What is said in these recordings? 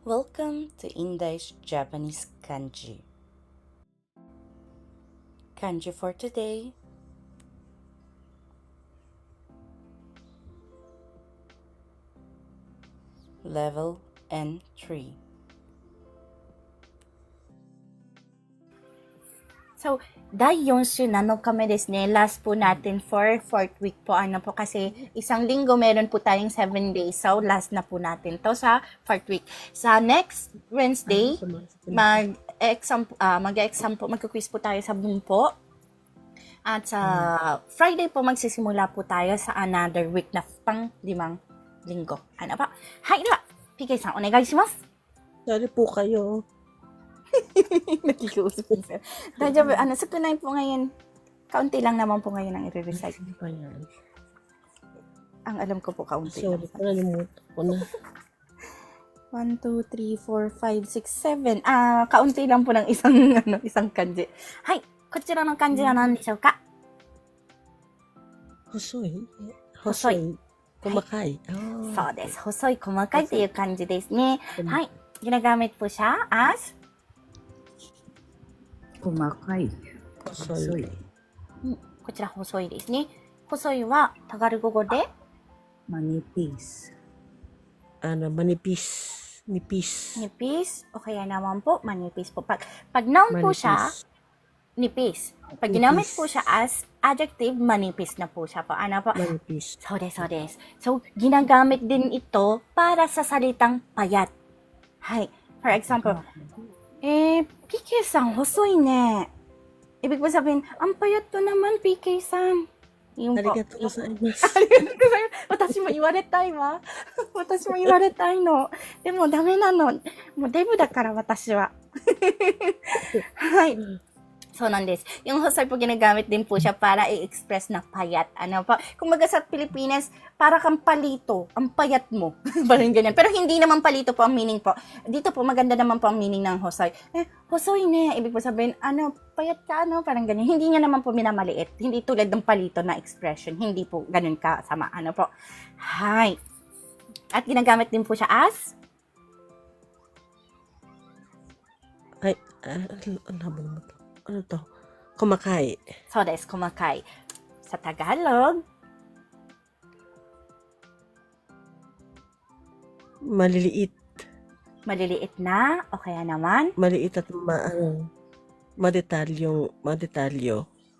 Welcome to Indai's Japanese Kanji. Kanji for today. Level N3. So, 第4週7日目ですね. Last po natin for 4th week po. Kasi isang linggo meron po tayong 7 days. So, last na po natin to sa 4th week. Sa next Wednesday, mag-exam po, magkuquiz po tayo sa Bumpo. At sa Friday po, magsisimula po tayo sa another week na pang 5 linggo. Ano pa? Hai, diba? PK-san, onegai shimasu. Sorry po kayo. Nakikiusap po sir. Dajabu, sakunay po ngayon. Kaunti lang naman po ngayon ang i-recite. Ano pa yan? Ang alam ko po, kaunti Sorry, lang. nalimutan ko na. 1, 2, 3, 4, 5, 6, 7. Kaunti lang po ng isang kanji. Hai, こちらの漢字は何でしょうか? Hosoy? Hosoy. Kumakay. Oh. そうです。細い、細かいという感じですね。はい。ginagamit po siya as 細かい。 Hosoy. こちら細いですね。細いはタガル語語でmanipis. Manipis. Nipis. nipis o kaya naman po manipis po. Pag noun po siya, Manipis. nipis. Pag ginamit po siya as adjective, manipis na po siya po. Ano po? Manipis. So des. So, ginagamit din ito para sa salitang payat. Hai. For example, PK-san, 細いね. Ibig po sabihin, ang payat ko naman, PK-san. Yung po. Arigatou gozaimasu. 私も言われたいわ。私も言われたいの。でもダメなの。もうデブだから私は。はい。そうなんです。Yung hosay po ginagamit din po siya para i-express na payat. Ano po? Kumbaga sa Pilipinas, para kang palito. Ang payat mo. Parang ganyan. Pero hindi naman palito po ang meaning po. Dito po, maganda naman po ang meaning ng hosay. Hosoy ne. Ibig po sabihin, payat ka, parang ganyan. Hindi niya naman po minamaliit. Hindi tulad ng palito na expression. Hindi po ganun kasama. Ano po? Hi. At ginagamit din po siya as Ay, labo naman to. Ano to? Kumakay. so des, kumakay. Sa Tagalog, Maliliit. maliliit na o kaya naman Maliit at madetalyo.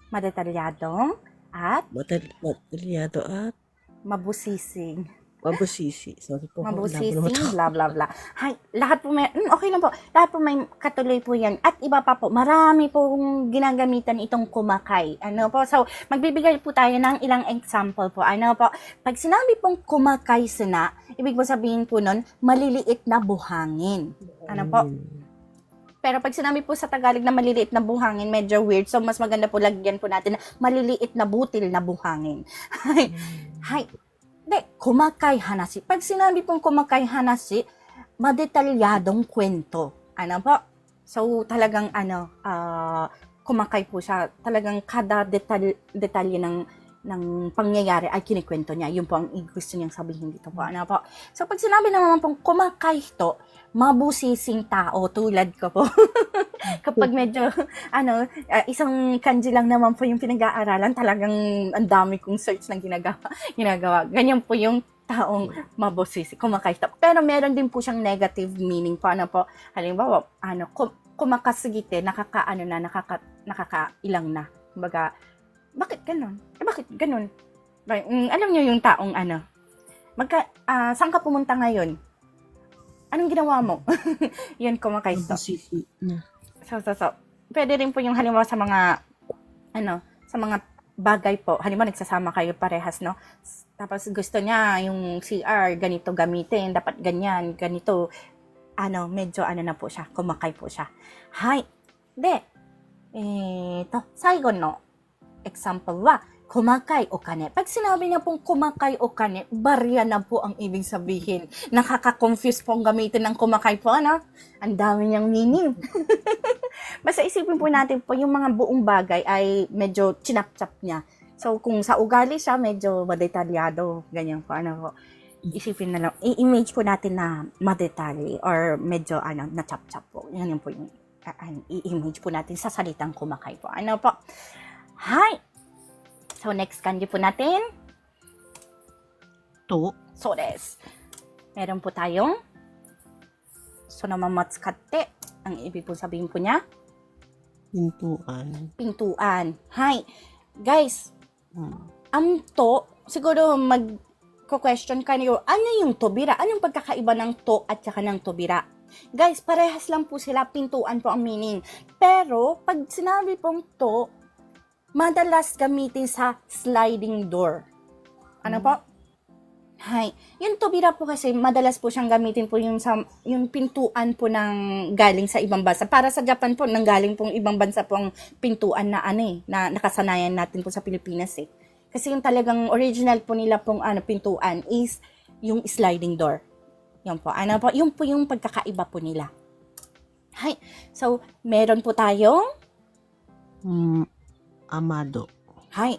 madetalyadong at Matalyado at mabusising. mabusisi. Sorry po. Labo naman Mabusising, to. blah, blah, blah. Hay, lahat po may, okay lang po. Lahat po may katuloy po yan. At iba pa po, marami pong ginagamitan itong kumakay. Ano po? So, magbibigay po tayo ng ilang example po. Ano po? Pag sinabi pong kumakay sina, ibig po sabihin po nun, maliliit na buhangin. Ano po? Pero pag sinabi po sa Tagalog na maliliit na buhangin, medyo weird. So, mas maganda po lagyan po natin na maliliit na butil na buhangin. Hay. De, kumakay hanashi. Pag sinabi pong kumakay hanashi, madetalyadong kwento. Ano po? So, talagang kumakay po siya. Talagang kada detalye ng pangyayari ay kinikwento niya. Yun po ang gusto niyang sabihin dito po. Ano po? So, pag sinabi naman pong kumakay ito, mabusising tao tulad ko po. Kapag medyo, isang kanji lang naman po yung pinag-aaralan, talagang ang dami kong search na ginagawa. Ganyan po yung taong mabusisi, kumakayta. Pero meron din po siyang negative meaning po. Ano po? Halimbawa, kumakasigite, nakakailang na. Kumbaga, bakit ganun? Bakit ganun? Alam niyo yung taong saan ka pumunta ngayon? Anong ginawa mo? Yun, kumakayta. Mabusisi na. So. Pwede rin po yung halimbawa sa mga, sa mga bagay po. Halimbawa, nagsasama kayo parehas, no? Tapos gusto niya yung CR, ganito gamitin, dapat ganyan, ganito. Medyo na po siya, kumakay po siya. Hai. De, saigo no example wa, kumakay o kane. Pag sinabi niya pong kumakay o kane, barya na po ang ibig sabihin. Nakaka-confuse po ang gamitin ng kumakay po, Ang dami niyang meaning. Basta isipin po natin po, yung mga buong bagay ay medyo chinap-chap niya. So, kung sa ugali siya, medyo madetalyado. Ganyan po, po. isipin na lang, i-image po natin na madetalye or medyo na chap-chap po. Yan po yung i-image po natin sa salitang kumakay po. Ano po? Hi! So, next kanji po natin. To. So, des. Meron po tayong sonomamatsukatte. Ang ibig po sabihin po niya, Pintuan. pintuan. Hi! Guys, Hmm. ang to, siguro question kayo, ano yung tobira? Anong pagkakaiba ng to at saka ng tobira? Guys, parehas lang po sila, pintuan po ang meaning. Pero, pag sinabi pong to, madalas gamitin sa sliding door. Ano po? Hay. Yung tobira po kasi, madalas po siyang gamitin po yung pintuan po ng galing sa ibang bansa. Para sa Japan po, nanggaling pong ibang bansa po ang pintuan na na nakasanayan natin po sa Pilipinas eh. Kasi yung talagang original po nila pong pintuan is yung sliding door. Yan po. Yun po yung pagkakaiba po nila. Hay. So, meron po tayong Amado. hay.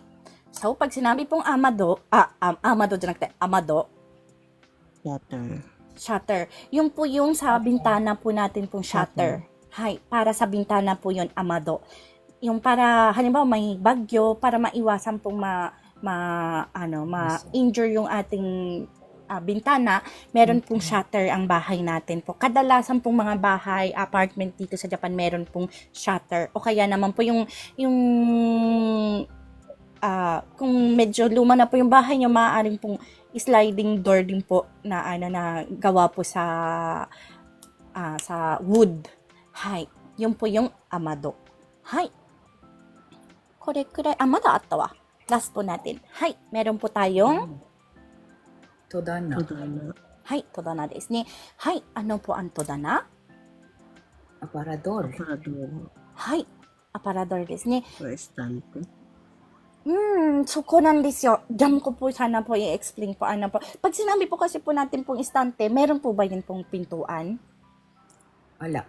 So, pag sinabi pong amado, amado dyan natin, amado, Shutter. shutter. Yung po yung sa bintana po natin pong shutter. Hay, para sa bintana po yun, amado. Yung para, halimbawa may bagyo, para maiwasan pong ma-injure yung ating bintana, meron pong shutter ang bahay natin po. Kadalasan pong mga bahay, apartment dito sa Japan, meron pong shutter. O kaya naman po yung kung medyo luma na po yung bahay nyo, maaaring pong sliding door din po na na gawa po sa wood. Hay, yun po yung amado. Hay. Kore kurai, mada atta wa. Last po natin. Hay, meron po tayong Todana. Todana. hay, todana desu ne. Hay, ano po ang todana? Aparador. Aparador. Hay, aparador desu ne. O estante. そこなんですよ. Diyan ko po sana po i-explain po ano po. Pag sinabi po kasi po natin pong istante, meron po ba yun pong pintuan? Wala.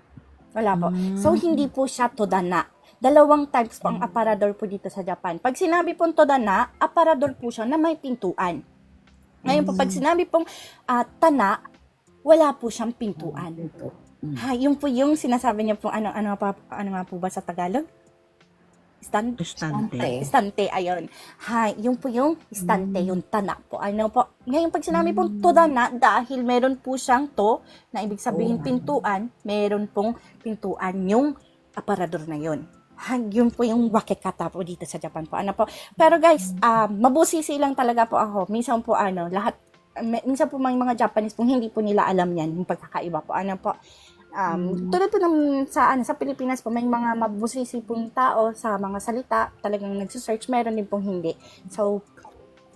Wala po. So, hindi po siya todana. Dalawang types po ang aparador po dito sa Japan. Pag sinabi pong todana, aparador po siya na may pintuan. Ngayon po, pag sinabi pong tana, wala po siyang pintuan. Ito. Yun po yung sinasabi niya po, ano nga po ba sa Tagalog? Estante. Istante, ayun. Yung po yung istante, yung tana po. Ano po? Ngayon, pag sinabi pong todana, dahil meron po siyang to, na ibig sabihin pintuan, meron pong pintuan yung aparador na yun. Yun po yung wakekata po dito sa Japan po. Ano po? Pero guys, mabusisi lang talaga po ako. Minsan po minsan po mga Japanese po, hindi po nila alam yan, yung pagkakaiba po. Ano po? Tulad po sa Pilipinas po, may mga mabusisi pong tao sa mga salita, talagang nagsisearch, meron din pong hindi. So,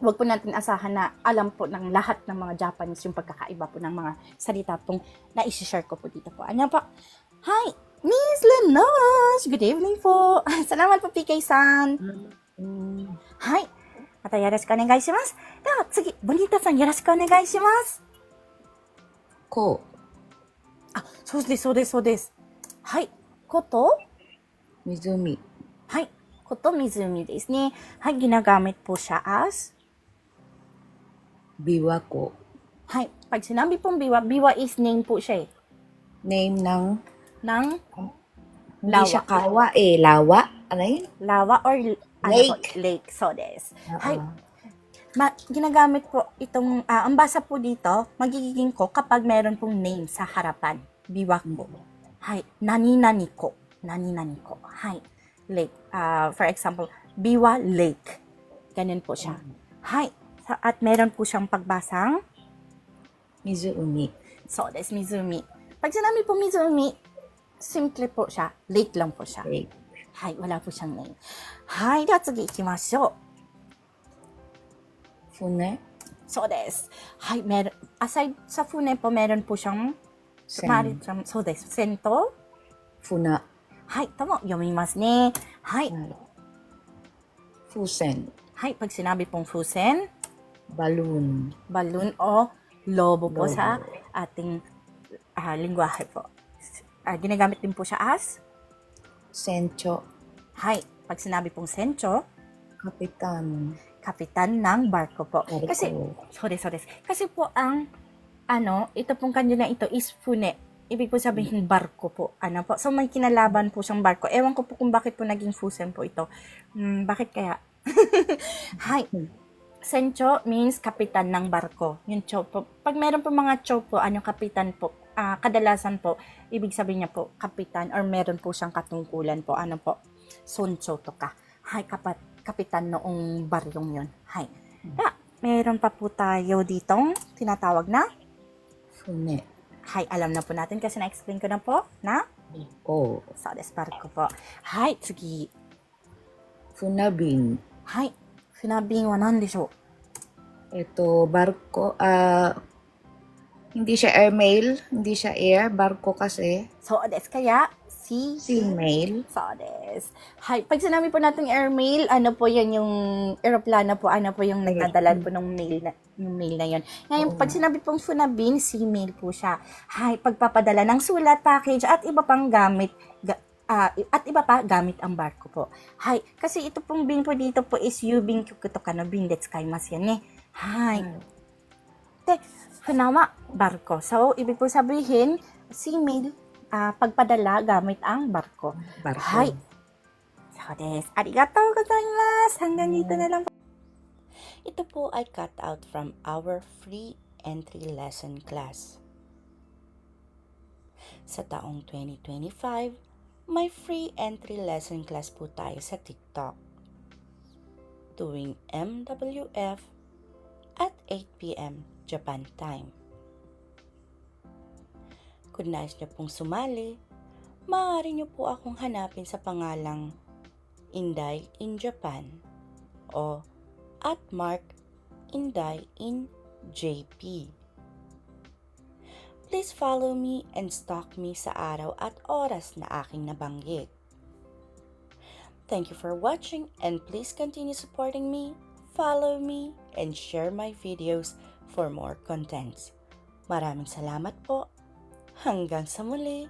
wag po natin asahan na alam po ng lahat ng mga Japanese yung pagkakaiba po ng mga salita pong na-share ko po dito po. Ano po? Hi! Miss Lenos! Good evening po! Salamat po, PK-san! Hi! またよろしくお願いします。では次、ボニータさんよろしくお願いします。こそうです、そうです、そうです。はい。ことう。湖。はい。こと湖ですね。はい。Ginagamit po siya as Biwa ko. Hay. Pag sinabi pong biwa, biwa is name po siya eh. Name ng Ng hindi Lawa. siya kawa lawa. Ano yun? lawa or Lake. Lake. So des. Oo. Hay. Ginagamit po itong, ang basa po dito, magiging ko kapag meron pong name sa harapan. Biwa ko. Hay. Nani-nani ko. Nani-nani ko. Hay. Lake. For example, Biwa Lake. Ganun po siya. Hay. At meron po siyang pagbasang Mizumi. so des, Mizumi. Pag sinabi po Mizumi, simple po siya. Lake lang po siya. Lake. Hay. Wala po siyang name. Hay. では次行きましょう。 Fune. So des. Hay, aside sa fune po, meron po siyang Sen. so des. Sento. Funa. Hay, tama. Yomimasu ne. Hay. Fusen. Hay, pag sinabi pong fusen, Balloon. balloon o lobo po Lobo. sa ating lingwahe po. Ginagamit din po siya as Sencho. hay. Pag sinabi pong sencho, Kapitan. kapitan ng barko po. Barko. Kasi, sorry. Kasi po ang, ito pong kanyo na ito is fune. Ibig po sabihin barko po. So may kinalaban po siyang barko. Ewan ko po kung bakit po naging fusen po ito. Bakit kaya? Hi. Sencho means kapitan ng barko. Yung cho po. Pag meron po mga cho po, kapitan po. Kadalasan po, ibig sabihin niya po, kapitan or meron po siyang katungkulan po. Soncho to ka. Hi, kapitan noong baryong yun. Hi. Meron pa po tayo ditong tinatawag na Fune. hi, alam na po natin kasi na-explain ko na po na Barko. sa barko po. Hi, tsugi. Funabing. Hi, funabing wa nan desho? Ito, barko. Hindi siya airmail. Hindi siya air. Barko kasi. So desu kaya Seamail. So desu. Hi, pag sinabi po natin airmail, po yan yung eroplano po, po yung nagdadala po ng mail na yun. Ngayon, pag sinabi pong funabing, seamail po siya. Hi, pagpapadala ng sulat, package, at iba pang gamit, at iba pa gamit ang barko po. Hi, kasi ito pong bin po dito po is yubing kukuto ka no bin detsu kaimasu yan eh. Hi. Te, funawa, barko. So, ibig po sabihin, seamail, pagpadala gamit ang barko. Barko. Hi. So desu. Arigatou gozaimasu. Hanggang dito na lang po. Ito po ay cut out from our free entry lesson class. Sa taong 2025, may free entry lesson class po tayo sa TikTok. Tuwing MWF at 8 p.m. Japan time. Kung nais niyo pong sumali, maaari niyo po akong hanapin sa pangalang Inday in Japan o @Inday in JP. Please follow me and stalk me sa araw at oras na aking nabanggit. Thank you for watching and please continue supporting me, follow me, and share my videos for more contents. Maraming salamat po. Hanggang sa muli.